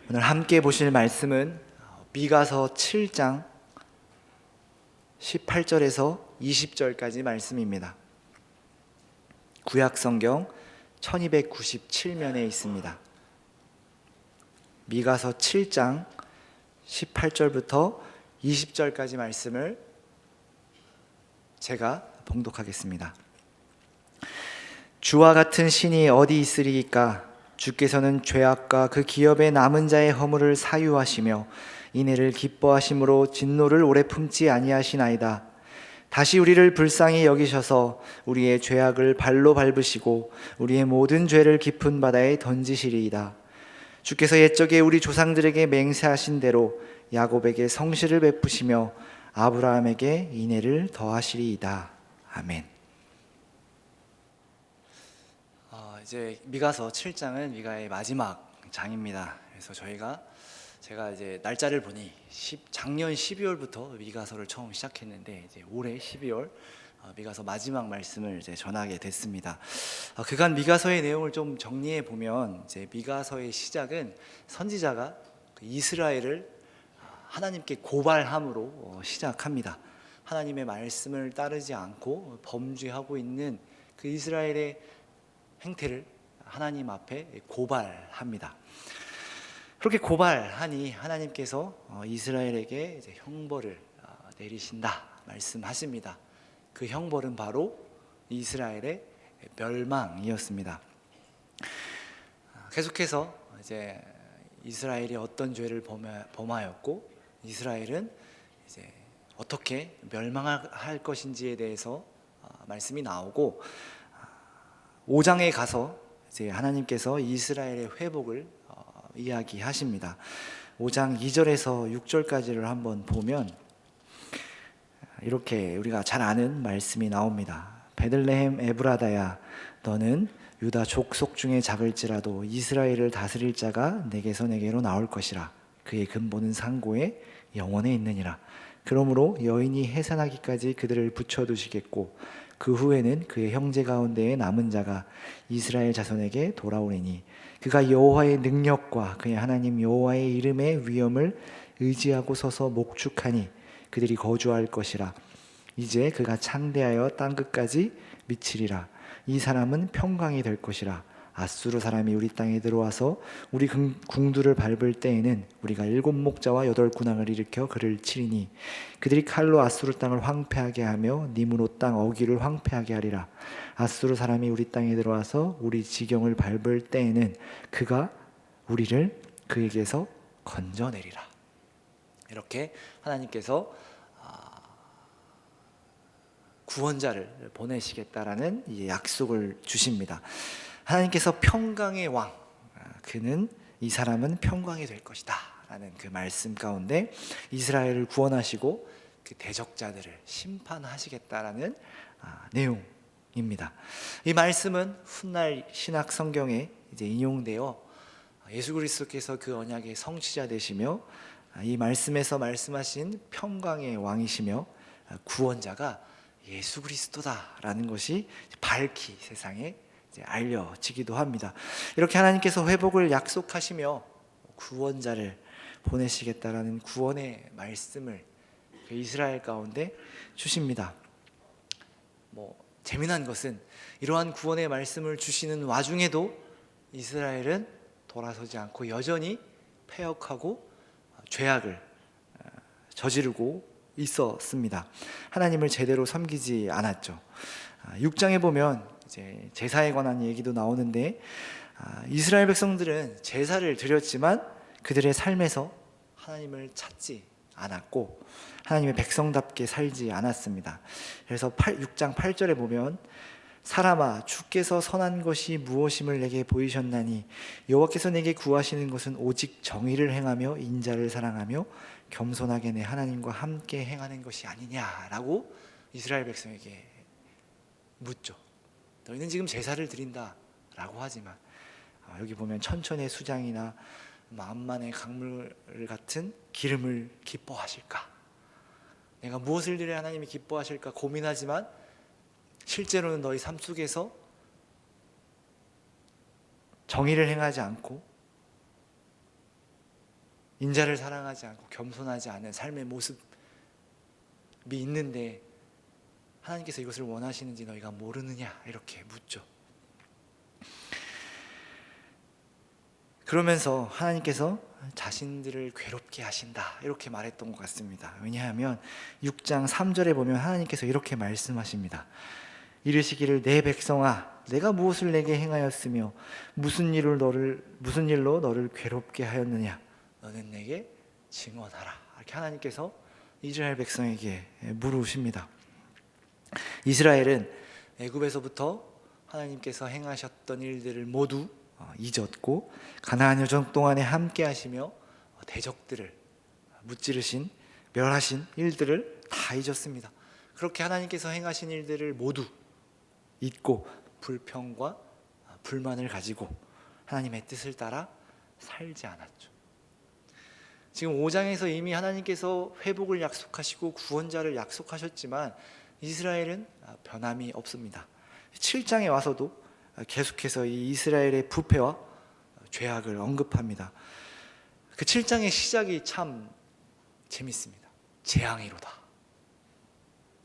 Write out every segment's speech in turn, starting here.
오늘 함께 보실 말씀은 미가서 7장 18절에서 20절까지 말씀입니다. 구약성경 1297면에 있습니다. 미가서 7장 18절부터 20절까지 말씀을 제가 봉독하겠습니다. 주와 같은 신이 어디 있으리이까? 주께서는 죄악과 그 기업의 남은 자의 허물을 사유하시며 이내를 기뻐하심으로 진노를 오래 품지 아니하시나이다. 다시 우리를 불쌍히 여기셔서 우리의 죄악을 발로 밟으시고 우리의 모든 죄를 깊은 바다에 던지시리이다. 주께서 옛적에 우리 조상들에게 맹세하신 대로 야곱에게 성실을 베푸시며 아브라함에게 인애를 더하시리이다. 아멘. 이제 미가서 7장은 미가의 마지막 장입니다. 그래서 제가 이제 날짜를 보니 작년 12월부터 미가서를 처음 시작했는데 이제 올해 12월 미가서 마지막 말씀을 이제 전하게 됐습니다. 그간 미가서의 내용을 좀 정리해 보면 이제 미가서의 시작은 선지자가 이스라엘을 하나님께 고발함으로 시작합니다. 하나님의 말씀을 따르지 않고 범죄하고 있는 그 이스라엘의 행태를 하나님 앞에 고발합니다. 그렇게 고발하니 하나님께서 이스라엘에게 이제 형벌을 내리신다 말씀하십니다. 그 형벌은 바로 이스라엘의 멸망이었습니다. 계속해서 이제 이스라엘이 어떤 죄를 범하였고 이스라엘은 이제 어떻게 멸망할 것인지에 대해서 말씀이 나오고 5장에 가서 이제 하나님께서 이스라엘의 회복을 이야기하십니다. 5장 2절에서 6절까지를 한번 보면 이렇게 우리가 잘 아는 말씀이 나옵니다. 베들레헴 에브라다야, 너는 유다 족속 중에 작을지라도 이스라엘을 다스릴 자가 내게서 내게로 나올 것이라. 그의 근본은 상고에 영원에 있느니라. 그러므로 여인이 해산하기까지 그들을 붙여두시겠고 그 후에는 그의 형제 가운데에 남은 자가 이스라엘 자손에게 돌아오리니 그가 여호와의 능력과 그의 하나님 여호와의 이름의 위엄을 의지하고 서서 목축하니 그들이 거주할 것이라. 이제 그가 창대하여 땅끝까지 미치리라. 이 사람은 평강이 될 것이라. 아수르 사람이 우리 땅에 들어와서 우리 궁두를 밟을 때에는 우리가 7 목자와 8 군왕을 일으켜 그를 치리니 그들이 칼로 아수르 땅을 황폐하게 하며 니므롯 땅 어귀를 황폐하게 하리라. 아수르 사람이 우리 땅에 들어와서 우리 지경을 밟을 때에는 그가 우리를 그에게서 건져내리라. 이렇게 하나님께서 구원자를 보내시겠다라는 약속을 주십니다. 하나님께서 평강의 왕, 그는 이 사람은 평강이 될 것이다 라는 그 말씀 가운데 이스라엘을 구원하시고 그 대적자들을 심판하시겠다라는 내용입니다. 이 말씀은 훗날 신약 성경에 이제 인용되어 예수 그리스도께서 그 언약의 성취자 되시며 이 말씀에서 말씀하신 평강의 왕이시며 구원자가 예수 그리스도다라는 것이 밝히 세상에 알려지기도 합니다. 이렇게 하나님께서 회복을 약속하시며 구원자를 보내시겠다라는 구원의 말씀을 이스라엘 가운데 주십니다. 재미난 것은 이러한 구원의 말씀을 주시는 와중에도 이스라엘은 돌아서지 않고 여전히 패역하고 죄악을 저지르고 있었습니다. 하나님을 제대로 섬기지 않았죠. 6장에 보면 이제 제사에 관한 얘기도 나오는데 이스라엘 백성들은 제사를 드렸지만 그들의 삶에서 하나님을 찾지 않았고 하나님의 백성답게 살지 않았습니다. 그래서 6장 8절에 보면 사람아, 주께서 선한 것이 무엇임을 내게 보이셨나니 여호와께서 내게 구하시는 것은 오직 정의를 행하며 인자를 사랑하며 겸손하게 내 하나님과 함께 행하는 것이 아니냐라고 이스라엘 백성에게 묻죠. 너희는 지금 제사를 드린다라고 하지만 여기 보면 천천의 수장이나 만만의 강물 같은 기름을 기뻐하실까? 내가 무엇을 드려야 하나님이 기뻐하실까 고민하지만 실제로는 너희 삶 속에서 정의를 행하지 않고 인자를 사랑하지 않고 겸손하지 않은 삶의 모습이 있는데 하나님께서 이것을 원하시는지 너희가 모르느냐 이렇게 묻죠. 그러면서 하나님께서 자신들을 괴롭게 하신다 이렇게 말했던 것 같습니다. 왜냐하면 6장 3절에 보면 하나님께서 이렇게 말씀하십니다. 이르시기를 내 백성아 내가 무엇을 내게 행하였으며 무슨 일로 너를 괴롭게 하였느냐 너는 내게 증언하라. 이렇게 하나님께서 이스라엘 백성에게 물으십니다. 이스라엘은 애굽에서부터 하나님께서 행하셨던 일들을 모두 잊었고 가나안 여정 동안에 함께 하시며 대적들을 무찌르신 멸하신 일들을 다 잊었습니다. 그렇게 하나님께서 행하신 일들을 모두 잊고 불평과 불만을 가지고 하나님의 뜻을 따라 살지 않았죠. 지금 5장에서 이미 하나님께서 회복을 약속하시고 구원자를 약속하셨지만 이스라엘은 변함이 없습니다. 7장에 와서도 계속해서 이 이스라엘의 부패와 죄악을 언급합니다. 그 7장의 시작이 참 재밌습니다. 재앙이로다.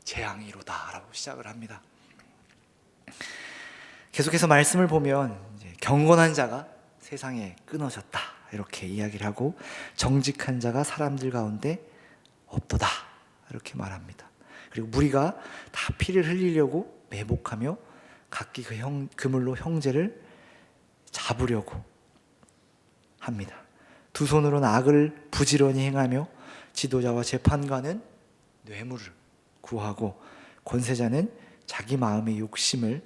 재앙이로다 라고 시작을 합니다. 계속해서 말씀을 보면 이제 경건한 자가 세상에 끊어졌다 이렇게 이야기를 하고 정직한 자가 사람들 가운데 없도다 이렇게 말합니다. 그리고 무리가 다 피를 흘리려고 매복하며 각기 그물로 형제를 잡으려고 합니다. 두 손으로는 악을 부지런히 행하며 지도자와 재판관은 뇌물을 구하고 권세자는 자기 마음의 욕심을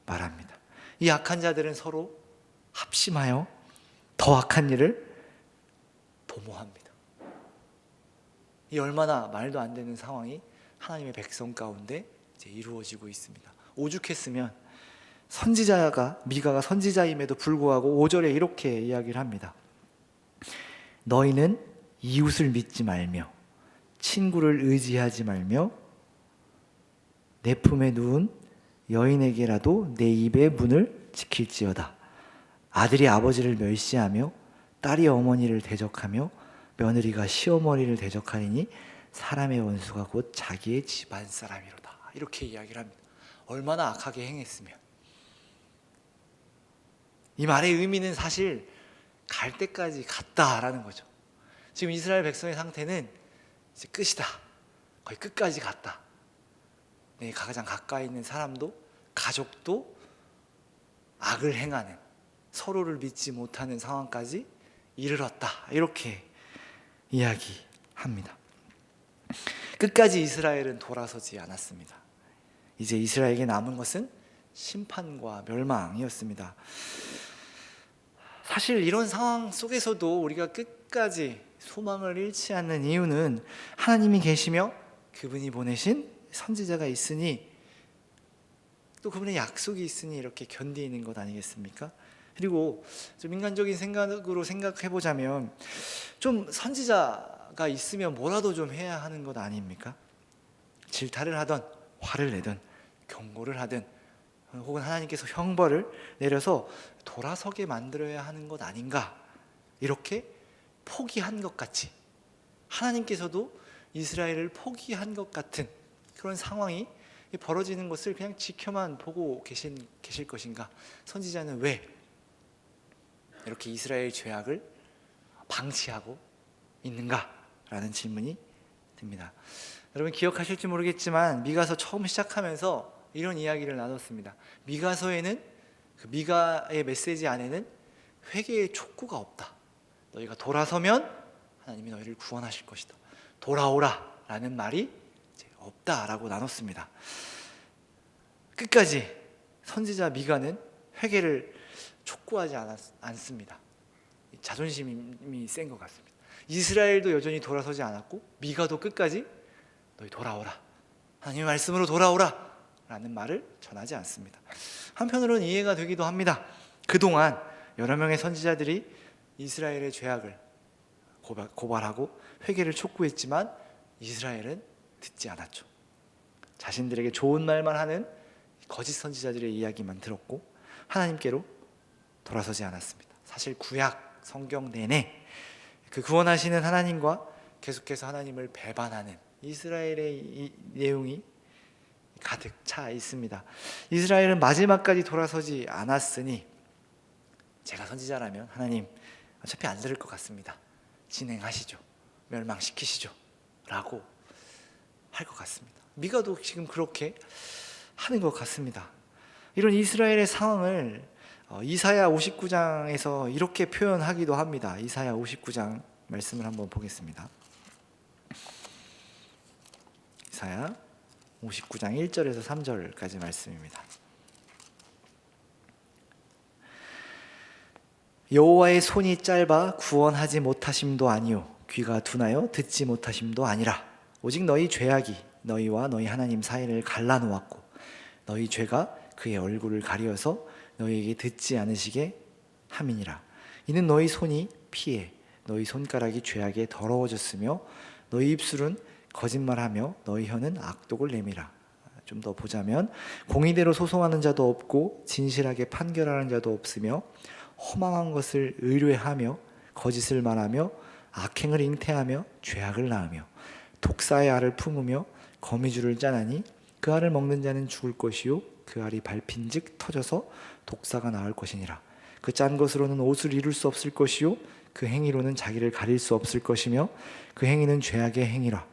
말합니다. 이 악한 자들은 서로 합심하여 더 악한 일을 도모합니다. 이 얼마나 말도 안 되는 상황이 하나님의 백성 가운데 이제 이루어지고 있습니다. 오죽했으면 미가가 선지자임에도 불구하고 5절에 이렇게 이야기를 합니다. 너희는 이웃을 믿지 말며 친구를 의지하지 말며 내 품에 누운 여인에게라도 내 입의 문을 지킬지어다. 아들이 아버지를 멸시하며 딸이 어머니를 대적하며 며느리가 시어머니를 대적하리니 사람의 원수가 곧 자기의 집안 사람이로다. 이렇게 이야기를 합니다. 얼마나 악하게 행했으면. 이 말의 의미는 사실 갈 때까지 갔다라는 거죠. 지금 이스라엘 백성의 상태는 이제 끝이다. 거의 끝까지 갔다. 내 가장 가까이 있는 사람도 가족도 악을 행하는 서로를 믿지 못하는 상황까지 이르렀다. 이렇게 이야기합니다. 끝까지 이스라엘은 돌아서지 않았습니다. 이제 이스라엘에게 남은 것은 심판과 멸망이었습니다. 사실 이런 상황 속에서도 우리가 끝까지 소망을 잃지 않는 이유는 하나님이 계시며 그분이 보내신 선지자가 있으니 또 그분의 약속이 있으니 이렇게 견디는 것 아니겠습니까? 그리고 좀 인간적인 생각으로 생각해 보자면 좀 선지자가 있으면 뭐라도 좀 해야 하는 것 아닙니까? 질타를 하던 화를 내든 경고를 하든 혹은 하나님께서 형벌을 내려서 돌아서게 만들어야 하는 것 아닌가, 이렇게 포기한 것 같이 하나님께서도 이스라엘을 포기한 것 같은 그런 상황이 벌어지는 것을 그냥 지켜만 보고 계실 것인가? 선지자는 왜 이렇게 이스라엘 죄악을 방치하고 있는가라는 질문이 듭니다. 여러분 기억하실지 모르겠지만 미가서 처음 시작하면서 이런 이야기를 나눴습니다. 미가서에는 그 미가의 메시지 안에는 회개의 촉구가 없다. 너희가 돌아서면 하나님이 너희를 구원하실 것이다. 돌아오라 라는 말이 이제 없다라고 나눴습니다. 끝까지 선지자 미가는 회개를 촉구하지 않습니다. 자존심이 센 것 같습니다. 이스라엘도 여전히 돌아서지 않았고 미가도 끝까지 너희 돌아오라, 하나님의 말씀으로 돌아오라 라는 말을 전하지 않습니다. 한편으로는 이해가 되기도 합니다. 그동안 여러 명의 선지자들이 이스라엘의 죄악을 고발하고 회개를 촉구했지만 이스라엘은 듣지 않았죠. 자신들에게 좋은 말만 하는 거짓 선지자들의 이야기만 들었고 하나님께로 돌아서지 않았습니다. 사실 구약 성경 내내 그 구원하시는 하나님과 계속해서 하나님을 배반하는 이스라엘의 이 내용이 가득 차 있습니다. 이스라엘은 마지막까지 돌아서지 않았으니 제가 선지자라면 하나님 어차피 안 들을 것 같습니다. 진행하시죠. 멸망시키시죠. 라고 할 것 같습니다. 미가도 지금 그렇게 하는 것 같습니다. 이런 이스라엘의 상황을 이사야 59장에서 이렇게 표현하기도 합니다. 이사야 59장 말씀을 한번 보겠습니다. 이사야 59장 1절에서 3절까지 말씀입니다. 여호와의 손이 짧아 구원하지 못하심도 아니요 귀가 둔하여 듣지 못하심도 아니라 오직 너희 죄악이 너희와 너희 하나님 사이를 갈라놓았고 너희 죄가 그의 얼굴을 가리어서 너희에게 듣지 않으시게 함이니라. 이는 너희 손이 피해 너희 손가락이 죄악에 더러워졌으며 너희 입술은 거짓말하며 너희 혀는 악독을 내밀어. 좀 더 보자면 공의대로 소송하는 자도 없고 진실하게 판결하는 자도 없으며 허망한 것을 의뢰하며 거짓을 말하며 악행을 잉태하며 죄악을 낳으며 독사의 알을 품으며 거미줄을 짜나니 그 알을 먹는 자는 죽을 것이요 그 알이 밟힌즉 터져서 독사가 나을 것이니라. 그 짠 것으로는 옷을 이룰 수 없을 것이요 그 행위로는 자기를 가릴 수 없을 것이며 그 행위는 죄악의 행위라.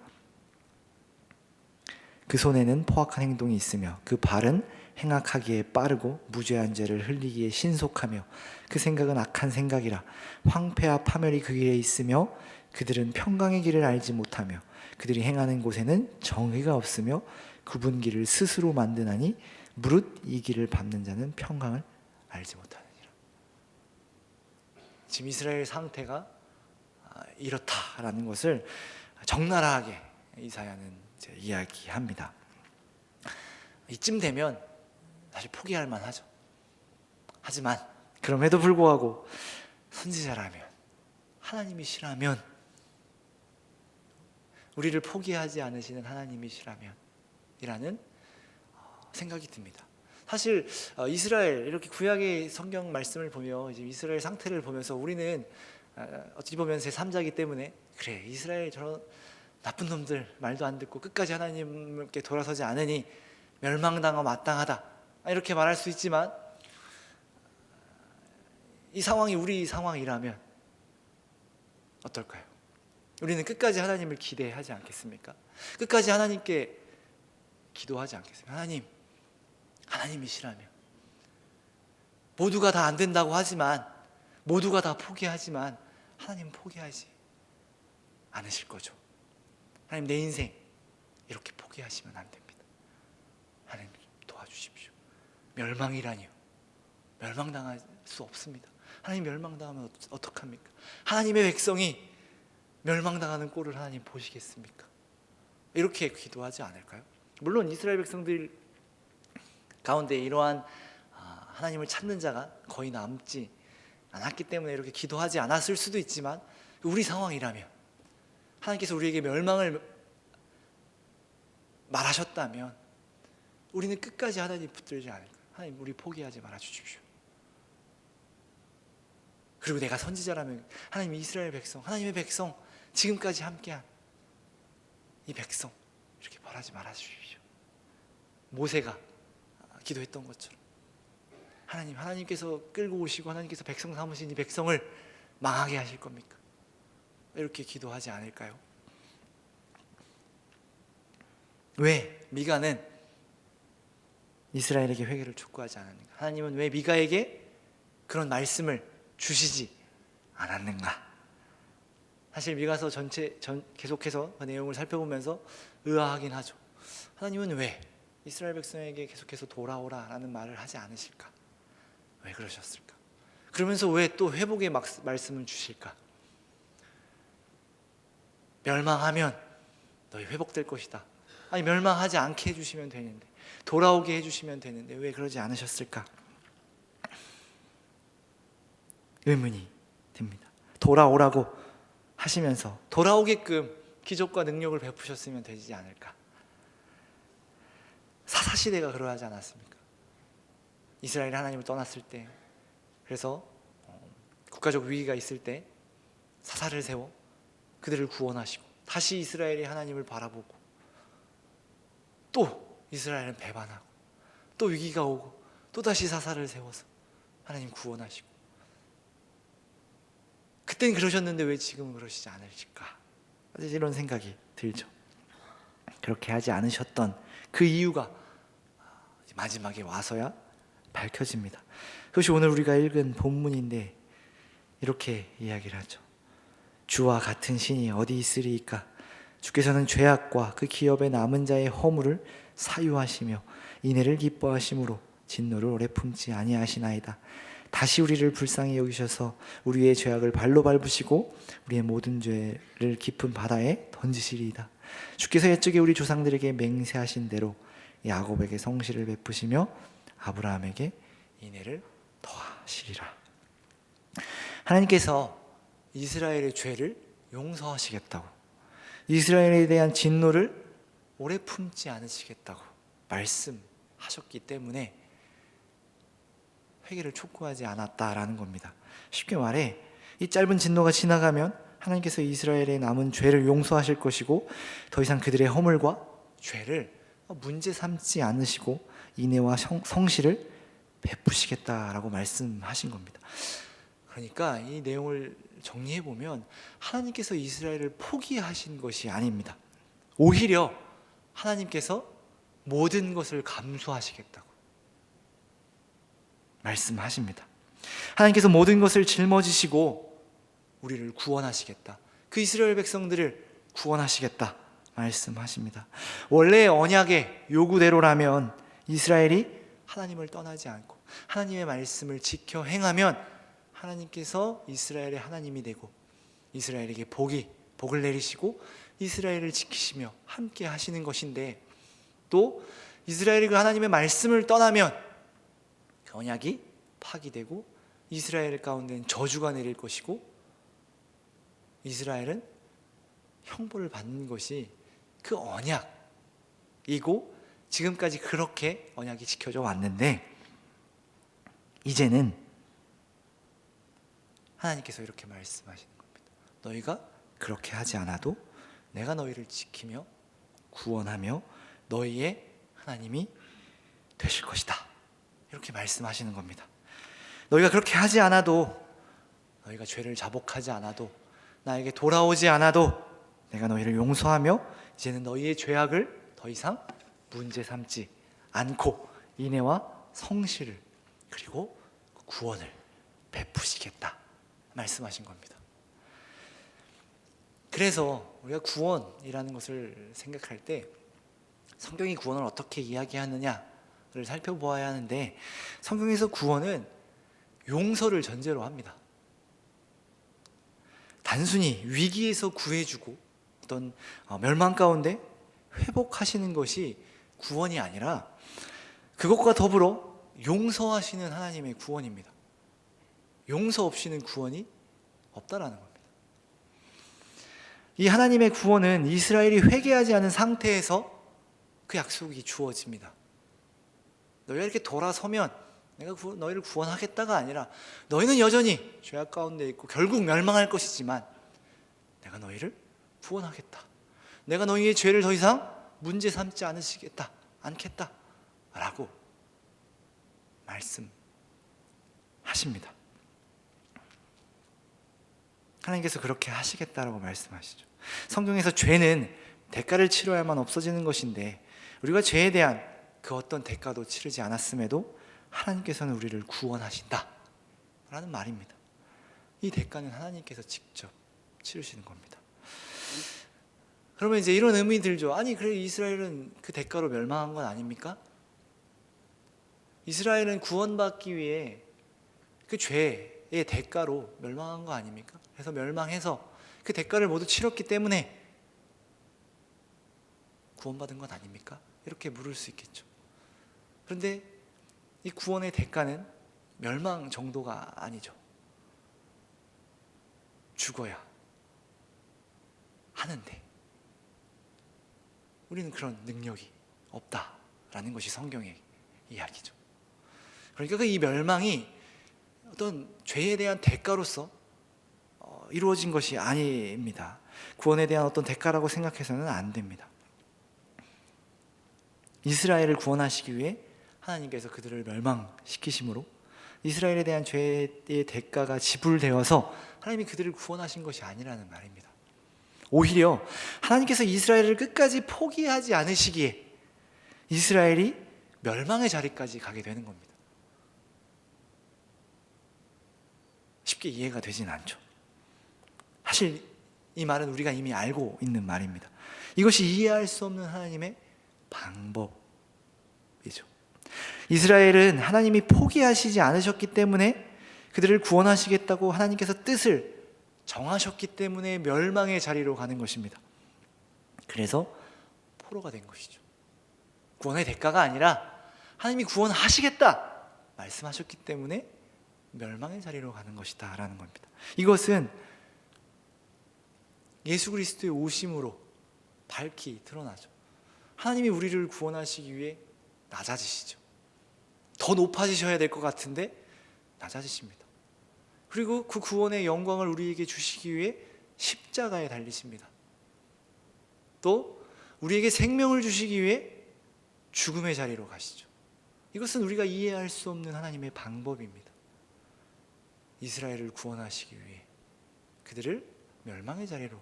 그 손에는 포악한 행동이 있으며 그 발은 행악하기에 빠르고 무죄한 죄를 흘리기에 신속하며 그 생각은 악한 생각이라. 황폐와 파멸이 그 길에 있으며 그들은 평강의 길을 알지 못하며 그들이 행하는 곳에는 정의가 없으며 굽은 길을 스스로 만드나니 무릇 이 길을 밟는 자는 평강을 알지 못하느니라. 지금 이스라엘 상태가 이렇다라는 것을 적나라하게 이사야는 이야기합니다. 이쯤 되면 사실 포기할 만하죠. 하지만 그럼에도 불구하고 선지자라면 하나님이시라면 우리를 포기하지 않으시는 하나님이시라면 이라는 생각이 듭니다. 사실 이스라엘 이렇게 구약의 성경 말씀을 보며 이제 이스라엘 상태를 보면서 우리는 어찌 보면 제3자이기 때문에 그래 이스라엘 저런 나쁜 놈들 말도 안 듣고 끝까지 하나님께 돌아서지 않으니 멸망당하고 마땅하다 이렇게 말할 수 있지만 이 상황이 우리 상황이라면 어떨까요? 우리는 끝까지 하나님을 기대하지 않겠습니까? 끝까지 하나님께 기도하지 않겠습니까? 하나님이시라면 모두가 다 안 된다고 하지만 모두가 다 포기하지만 하나님은 포기하지 않으실 거죠. 하나님 내 인생 이렇게 포기하시면 안 됩니다. 하나님 도와주십시오. 멸망이라니요. 멸망당할 수 없습니다. 하나님 멸망당하면 어떡합니까? 하나님의 백성이 멸망당하는 꼴을 하나님 보시겠습니까? 이렇게 기도하지 않을까요? 물론 이스라엘 백성들 가운데 이러한 하나님을 찾는 자가 거의 남지 않았기 때문에 이렇게 기도하지 않았을 수도 있지만 우리 상황이라면 하나님께서 우리에게 멸망을 말하셨다면 우리는 끝까지 하나님 붙들지 않을까요? 하나님 우리 포기하지 말아 주십시오. 그리고 내가 선지자라면 하나님 이스라엘 백성 하나님의 백성 지금까지 함께한 이 백성 이렇게 벌하지 말아 주십시오. 모세가 기도했던 것처럼 하나님께서 끌고 오시고 하나님께서 백성 삼으신 이 백성을 망하게 하실 겁니까? 이렇게 기도하지 않을까요? 왜 미가는 이스라엘에게 회개를 촉구하지 않았는가? 하나님은 왜 미가에게 그런 말씀을 주시지 않았는가? 사실 미가서 계속해서 그 내용을 살펴보면서 의아하긴 하죠. 하나님은 왜 이스라엘 백성에게 계속해서 돌아오라라는 말을 하지 않으실까? 왜 그러셨을까? 그러면서 왜 또 회복의 말씀을 주실까? 멸망하면 너희 회복될 것이다. 아니 멸망하지 않게 해주시면 되는데 돌아오게 해주시면 되는데 왜 그러지 않으셨을까? 의문이 듭니다. 돌아오라고 하시면서 돌아오게끔 기적과 능력을 베푸셨으면 되지 않을까? 사사시대가 그러하지 않았습니까? 이스라엘이 하나님을 떠났을 때, 그래서 국가적 위기가 있을 때 사사를 세워 그들을 구원하시고 다시 이스라엘이 하나님을 바라보고 또 이스라엘은 배반하고 또 위기가 오고 또 다시 사사를 세워서 하나님 구원하시고 그땐 그러셨는데 왜 지금은 그러시지 않으실까? 이런 생각이 들죠. 그렇게 하지 않으셨던 그 이유가 마지막에 와서야 밝혀집니다. 그것이 오늘 우리가 읽은 본문인데 이렇게 이야기를 하죠. 주와 같은 신이 어디 있으리이까? 주께서는 죄악과 그 기업의 남은 자의 허물을 사유하시며 인애를 기뻐하심으로 진노를 오래 품지 아니하시나이다. 다시 우리를 불쌍히 여기셔서 우리의 죄악을 발로 밟으시고 우리의 모든 죄를 깊은 바다에 던지시리이다. 주께서 옛적에 우리 조상들에게 맹세하신 대로 야곱에게 성실을 베푸시며 아브라함에게 인애를 더하시리라. 하나님께서 이스라엘의 죄를 용서하시겠다고, 이스라엘에 대한 진노를 오래 품지 않으시겠다고 말씀하셨기 때문에 회개를 촉구하지 않았다라는 겁니다. 쉽게 말해 이 짧은 진노가 지나가면 하나님께서 이스라엘의 남은 죄를 용서하실 것이고 더 이상 그들의 허물과 죄를 문제 삼지 않으시고 인애와 성실을 베푸시겠다라고 말씀하신 겁니다. 그러니까 이 내용을 정리해 보면 하나님께서 이스라엘을 포기하신 것이 아닙니다. 오히려 하나님께서 모든 것을 감수하시겠다고 말씀하십니다. 하나님께서 모든 것을 짊어지시고 우리를 구원하시겠다, 그 이스라엘 백성들을 구원하시겠다 말씀하십니다. 원래 언약의 요구대로라면 이스라엘이 하나님을 떠나지 않고 하나님의 말씀을 지켜 행하면 하나님께서 이스라엘의 하나님이 되고 이스라엘에게 복을 내리시고 이스라엘을 지키시며 함께 하시는 것인데, 또 이스라엘이 그 하나님의 말씀을 떠나면 그 언약이 파기되고 이스라엘 가운데는 저주가 내릴 것이고 이스라엘은 형벌을 받는 것이 그 언약이고 지금까지 그렇게 언약이 지켜져 왔는데, 이제는 하나님께서 이렇게 말씀하시는 겁니다. 너희가 그렇게 하지 않아도 내가 너희를 지키며 구원하며 너희의 하나님이 되실 것이다, 이렇게 말씀하시는 겁니다. 너희가 그렇게 하지 않아도, 너희가 죄를 자복하지 않아도, 나에게 돌아오지 않아도 내가 너희를 용서하며 이제는 너희의 죄악을 더 이상 문제 삼지 않고 인애와 성실을 그리고 구원을 베푸시겠다 말씀하신 겁니다. 그래서 우리가 구원이라는 것을 생각할 때 성경이 구원을 어떻게 이야기하느냐를 살펴보아야 하는데, 성경에서 구원은 용서를 전제로 합니다. 단순히 위기에서 구해주고 어떤 멸망 가운데 회복하시는 것이 구원이 아니라 그것과 더불어 용서하시는 하나님의 구원입니다. 용서 없이는 구원이 없다라는 겁니다. 이 하나님의 구원은 이스라엘이 회개하지 않은 상태에서 그 약속이 주어집니다. 너희가 이렇게 돌아서면 내가 너희를 구원하겠다가 아니라 너희는 여전히 죄악 가운데 있고 결국 멸망할 것이지만 내가 너희를 구원하겠다, 내가 너희의 죄를 더 이상 문제 삼지 않겠다 라고 말씀하십니다. 하나님께서 그렇게 하시겠다라고 말씀하시죠. 성경에서 죄는 대가를 치러야만 없어지는 것인데 우리가 죄에 대한 그 어떤 대가도 치르지 않았음에도 하나님께서는 우리를 구원하신다 라는 말입니다. 이 대가는 하나님께서 직접 치르시는 겁니다. 그러면 이제 이런 의문이 들죠. 아니 그래 이스라엘은 그 대가로 멸망한 건 아닙니까? 이스라엘은 구원받기 위해 그 죄의 대가로 멸망한 거 아닙니까? 그래서 멸망해서 그 대가를 모두 치렀기 때문에 구원받은 건 아닙니까? 이렇게 물을 수 있겠죠. 그런데 이 구원의 대가는 멸망 정도가 아니죠. 죽어야 하는데 우리는 그런 능력이 없다라는 것이 성경의 이야기죠. 그러니까 이 멸망이 어떤 죄에 대한 대가로서 이루어진 것이 아닙니다. 구원에 대한 어떤 대가라고 생각해서는 안 됩니다. 이스라엘을 구원하시기 위해 하나님께서 그들을 멸망시키심으로 이스라엘에 대한 죄의 대가가 지불되어서 하나님이 그들을 구원하신 것이 아니라는 말입니다. 오히려 하나님께서 이스라엘을 끝까지 포기하지 않으시기에 이스라엘이 멸망의 자리까지 가게 되는 겁니다. 쉽게 이해가 되진 않죠. 사실 이 말은 우리가 이미 알고 있는 말입니다. 이것이 이해할 수 없는 하나님의 방법이죠. 이스라엘은 하나님이 포기하시지 않으셨기 때문에 그들을 구원하시겠다고 하나님께서 뜻을 정하셨기 때문에 멸망의 자리로 가는 것입니다. 그래서 포로가 된 것이죠. 구원의 대가가 아니라 하나님이 구원하시겠다 말씀하셨기 때문에 멸망의 자리로 가는 것이다 라는 겁니다. 이것은 예수 그리스도의 오심으로 밝히 드러나죠. 하나님이 우리를 구원하시기 위해 낮아지시죠. 더 높아지셔야 될 것 같은데 낮아지십니다. 그리고 그 구원의 영광을 우리에게 주시기 위해 십자가에 달리십니다. 또 우리에게 생명을 주시기 위해 죽음의 자리로 가시죠. 이것은 우리가 이해할 수 없는 하나님의 방법입니다. 이스라엘을 구원하시기 위해 그들을 멸망의 자리로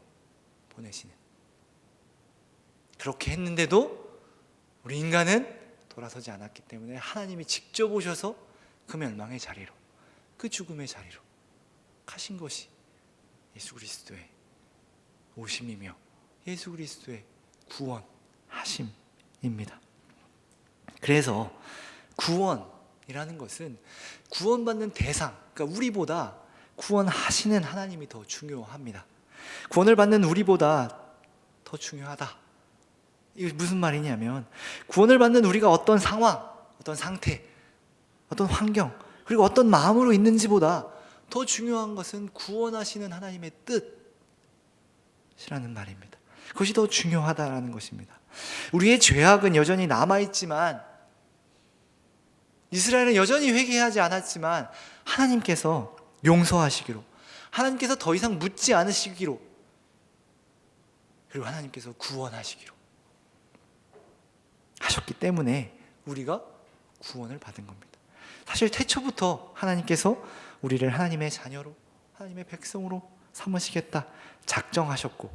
보내시는, 그렇게 했는데도 우리 인간은 돌아서지 않았기 때문에 하나님이 직접 오셔서 그 멸망의 자리로, 그 죽음의 자리로 가신 것이 예수 그리스도의 오심이며 예수 그리스도의 구원하심입니다. 그래서 구원이라는 것은 구원받는 대상, 그러니까 우리보다 구원하시는 하나님이 더 중요합니다. 구원을 받는 우리보다 더 중요하다. 이게 무슨 말이냐면, 구원을 받는 우리가 어떤 상황, 어떤 상태, 어떤 환경, 그리고 어떤 마음으로 있는지보다 더 중요한 것은 구원하시는 하나님의 뜻이라는 말입니다. 그것이 더 중요하다라는 것입니다. 우리의 죄악은 여전히 남아있지만, 이스라엘은 여전히 회개하지 않았지만 하나님께서 용서하시기로, 하나님께서 더 이상 묻지 않으시기로, 그리고 하나님께서 구원하시기로 하셨기 때문에 우리가 구원을 받은 겁니다. 사실 태초부터 하나님께서 우리를 하나님의 자녀로, 하나님의 백성으로 삼으시겠다 작정하셨고,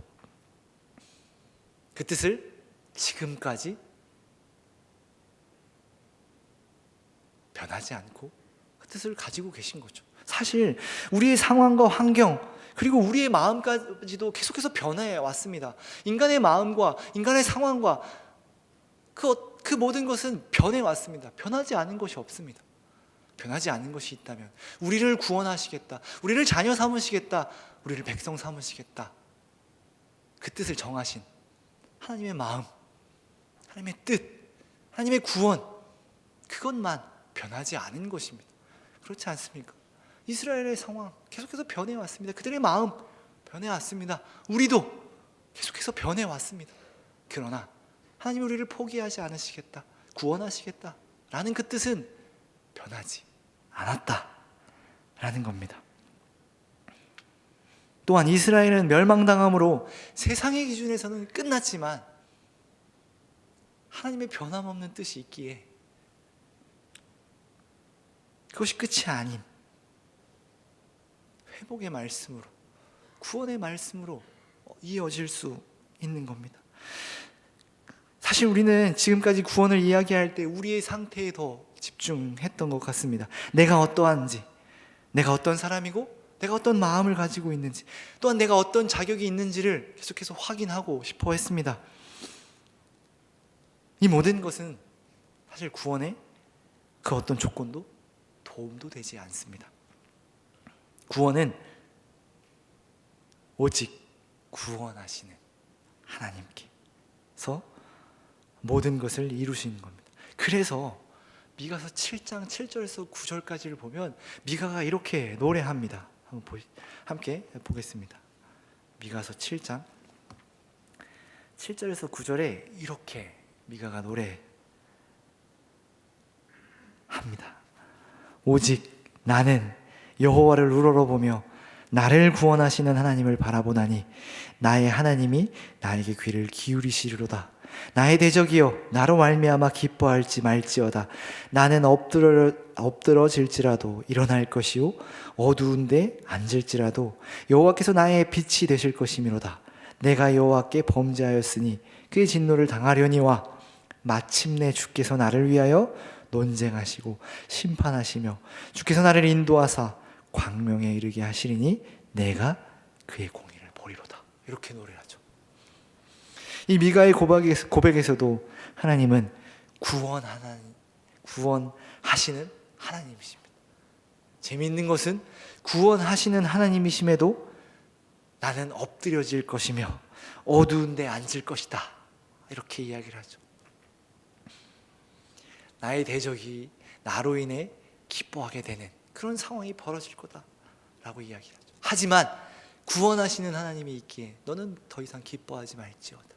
그 뜻을 지금까지 변하지 않고 그 뜻을 가지고 계신 거죠. 사실 우리의 상황과 환경, 그리고 우리의 마음까지도 계속해서 변해 왔습니다. 인간의 마음과 인간의 상황과 그 모든 것은 변해 왔습니다. 변하지 않은 것이 없습니다. 변하지 않은 것이 있다면 우리를 구원하시겠다, 우리를 자녀 삼으시겠다, 우리를 백성 삼으시겠다, 그 뜻을 정하신 하나님의 마음, 하나님의 뜻, 하나님의 구원, 그것만 변하지 않은 것입니다. 그렇지 않습니까? 이스라엘의 상황 계속해서 변해왔습니다. 그들의 마음 변해왔습니다. 우리도 계속해서 변해왔습니다. 그러나 하나님 우리를 포기하지 않으시겠다, 구원하시겠다 라는 그 뜻은 변하지 않았다라는 겁니다. 또한 이스라엘은 멸망당함으로 세상의 기준에서는 끝났지만 하나님의 변함없는 뜻이 있기에 그것이 끝이 아닌 회복의 말씀으로, 구원의 말씀으로 이어질 수 있는 겁니다. 사실 우리는 지금까지 구원을 이야기할 때 우리의 상태에 더 집중했던 것 같습니다. 내가 어떠한지, 내가 어떤 사람이고 내가 어떤 마음을 가지고 있는지, 또한 내가 어떤 자격이 있는지를 계속해서 확인하고 싶어 했습니다. 이 모든 것은 사실 구원에 그 어떤 조건도 도움도 되지 않습니다. 구원은 오직 구원하시는 하나님께서 모든 것을 이루신 겁니다. 그래서 미가서 7장 7절에서 9절까지를 보면 미가가 이렇게 노래합니다. 함께 보겠습니다. 미가서 7장 7절에서 9절에 이렇게 미가가 노래합니다. 오직 나는 여호와를 우러러보며 나를 구원하시는 하나님을 바라보나니 나의 하나님이 나에게 귀를 기울이시리로다. 나의 대적이여 나로 말미암아 기뻐할지 말지어다. 나는 엎드러질지라도 일어날 것이요 어두운데 앉을지라도 여호와께서 나의 빛이 되실 것이미로다. 내가 여호와께 범죄하였으니 그의 진노를 당하려니와 마침내 주께서 나를 위하여 논쟁하시고 심판하시며 주께서 나를 인도하사 광명에 이르게 하시리니 내가 그의 공의를 보리로다. 이렇게 노래하죠. 이 미가의 고백에서도 하나님은 구원하시는 하나님이십니다. 재미있는 것은 구원하시는 하나님이심에도 나는 엎드려질 것이며 어두운 데 앉을 것이다, 이렇게 이야기를 하죠. 나의 대적이 나로 인해 기뻐하게 되는 그런 상황이 벌어질 거다라고 이야기하죠. 하지만 구원하시는 하나님이 있기에 너는 더 이상 기뻐하지 말지어다.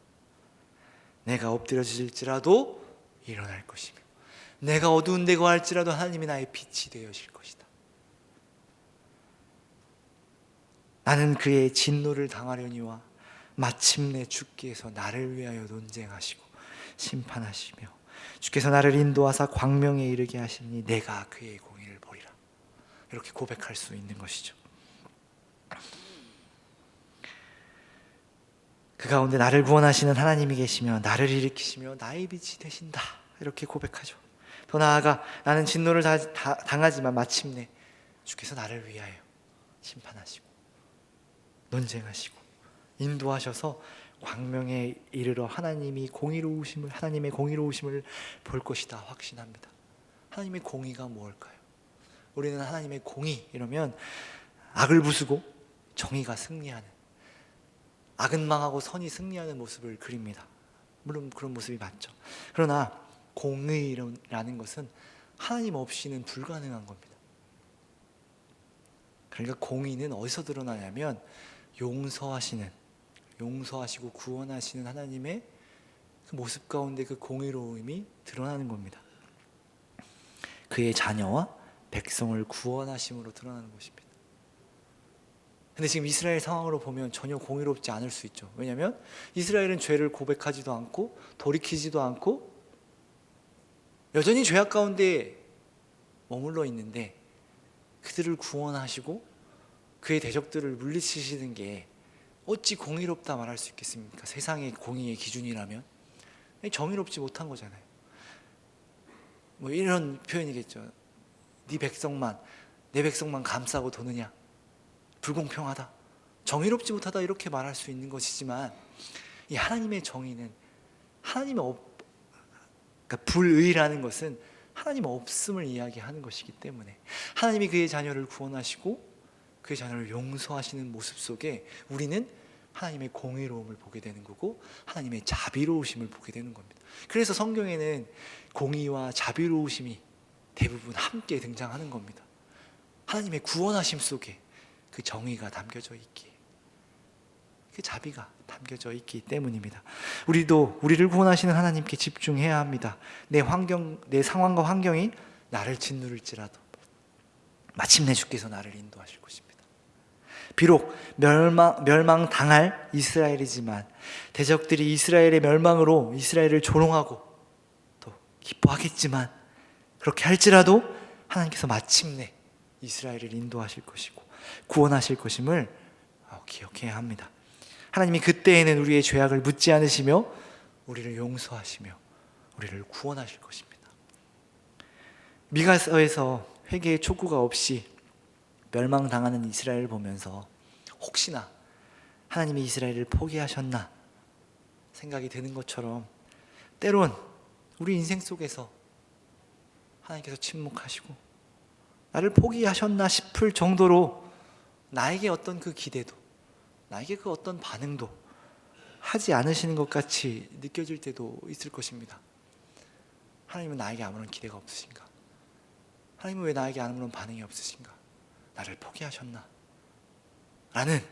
내가 엎드려질지라도 일어날 것이며 내가 어두운 데 거할지라도 하나님이 나의 빛이 되어질 것이다. 나는 그의 진노를 당하려니와 마침내 주께서 나를 위하여 논쟁하시고 심판하시며 주께서 나를 인도하사 광명에 이르게 하시니 내가 그의 공의를 보리라. 이렇게 고백할 수 있는 것이죠. 그 가운데 나를 구원하시는 하나님이 계시며 나를 일으키시며 나의 빛이 되신다, 이렇게 고백하죠. 더 나아가 나는 진노를 당하지만 마침내 주께서 나를 위하여 심판하시고 논쟁하시고 인도하셔서 광명에 이르러 하나님의 공의로우심을 볼 것이다 확신합니다. 하나님의 공의가 무엇일까요? 우리는 하나님의 공의 이러면 악을 부수고 정의가 승리하는, 악은 망하고 선이 승리하는 모습을 그립니다. 물론 그런 모습이 맞죠. 그러나 공의라는 것은 하나님 없이는 불가능한 겁니다. 그러니까 공의는 어디서 드러나냐면 용서하시고 구원하시는 하나님의 그 모습 가운데 그 공의로움이 드러나는 겁니다. 그의 자녀와 백성을 구원하심으로 드러나는 것입니다. 근데 지금 이스라엘 상황으로 보면 전혀 공의롭지 않을 수 있죠. 왜냐하면 이스라엘은 죄를 고백하지도 않고 돌이키지도 않고 여전히 죄악 가운데 머물러 있는데 그들을 구원하시고 그의 대적들을 물리치시는 게 어찌 공의롭다 말할 수 있겠습니까? 세상의 공의의 기준이라면 정의롭지 못한 거잖아요. 뭐 이런 표현이겠죠. 내 백성만 감싸고 도느냐, 불공평하다, 정의롭지 못하다, 이렇게 말할 수 있는 것이지만 이 하나님의 정의는 그러니까 불의라는 것은 하나님 없음을 이야기하는 것이기 때문에 하나님이 그의 자녀를 구원하시고 그의 자녀를 용서하시는 모습 속에 우리는 하나님의 공의로움을 보게 되는 거고 하나님의 자비로우심을 보게 되는 겁니다. 그래서 성경에는 공의와 자비로우심이 대부분 함께 등장하는 겁니다. 하나님의 구원하심 속에 그 정의가 담겨져 있기에, 그 자비가 담겨져 있기 때문입니다. 우리도 우리를 구원하시는 하나님께 집중해야 합니다. 내 상황과 환경이 나를 짓누를지라도 마침내 주께서 나를 인도하실 것입니다. 비록 멸망당할 이스라엘이지만 대적들이 이스라엘의 멸망으로 이스라엘을 조롱하고 또 기뻐하겠지만 그렇게 할지라도 하나님께서 마침내 이스라엘을 인도하실 것이고 구원하실 것임을 기억해야 합니다. 하나님이 그때에는 우리의 죄악을 묻지 않으시며 우리를 용서하시며 우리를 구원하실 것입니다. 미가서에서 회개의 촉구가 없이 멸망당하는 이스라엘을 보면서 혹시나 하나님이 이스라엘을 포기하셨나 생각이 드는 것처럼 때론 우리 인생 속에서 하나님께서 침묵하시고 나를 포기하셨나 싶을 정도로 나에게 어떤 그 기대도, 나에게 그 어떤 반응도 하지 않으시는 것 같이 느껴질 때도 있을 것입니다. 하나님은 나에게 아무런 기대가 없으신가? 하나님은 왜 나에게 아무런 반응이 없으신가? 나를 포기하셨나? 라는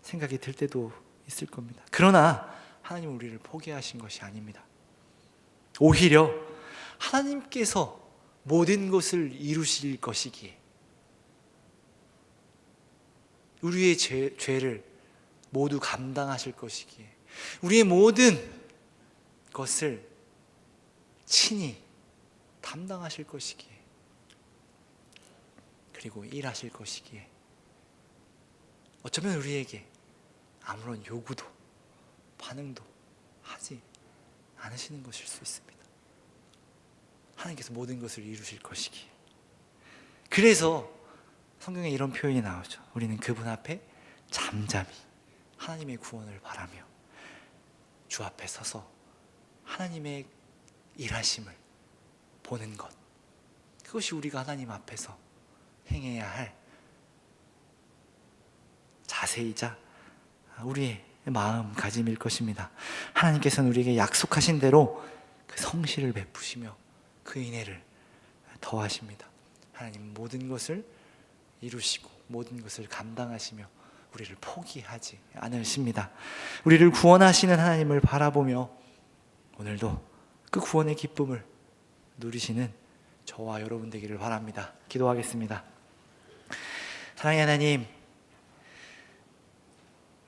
생각이 들 때도 있을 겁니다. 그러나 하나님은 우리를 포기하신 것이 아닙니다. 오히려 하나님께서 모든 것을 이루실 것이기에 우리의 죄를 모두 감당하실 것이기에 우리의 모든 것을 친히 담당하실 것이기에 그리고 일하실 것이기에 어쩌면 우리에게 아무런 요구도 반응도 하지 않으시는 것일 수 있습니다. 하나님께서 모든 것을 이루실 것이기에. 그래서 성경에 이런 표현이 나오죠. 우리는 그분 앞에 잠잠히 하나님의 구원을 바라며 주 앞에 서서 하나님의 일하심을 보는 것, 그것이 우리가 하나님 앞에서 행해야 할 자세이자 우리의 마음가짐일 것입니다. 하나님께서는 우리에게 약속하신 대로 그 성실을 베푸시며 그 인애를 더하십니다. 하나님은 모든 것을 이루시고 모든 것을 감당하시며 우리를 포기하지 않으십니다. 우리를 구원하시는 하나님을 바라보며 오늘도 그 구원의 기쁨을 누리시는 저와 여러분 되기를 바랍니다. 기도하겠습니다. 사랑의 하나님,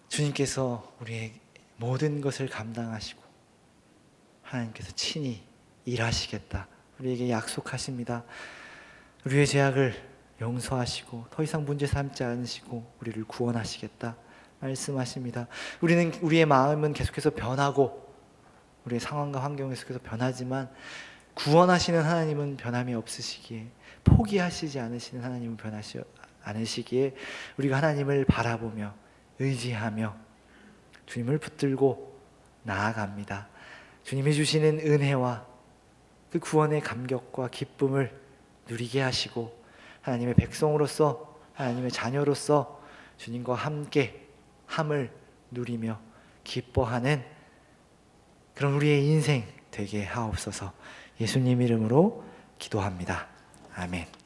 주님께서 우리의 모든 것을 감당하시고 하나님께서 친히 일하시겠다 우리에게 약속하십니다. 우리의 죄악을 용서하시고 더 이상 문제 삼지 않으시고 우리를 구원하시겠다 말씀하십니다. 우리의 마음은 계속해서 변하고 우리의 상황과 환경이 계속해서 변하지만 구원하시는 하나님은 변함이 없으시기에, 포기하시지 않으시는 하나님은 변하시 않으시기에 우리가 하나님을 바라보며 의지하며 주님을 붙들고 나아갑니다. 주님이 주시는 은혜와 그 구원의 감격과 기쁨을 누리게 하시고 하나님의 백성으로서, 하나님의 자녀로서 주님과 함께 함을 누리며 기뻐하는 그런 우리의 인생 되게 하옵소서. 예수님 이름으로 기도합니다. 아멘.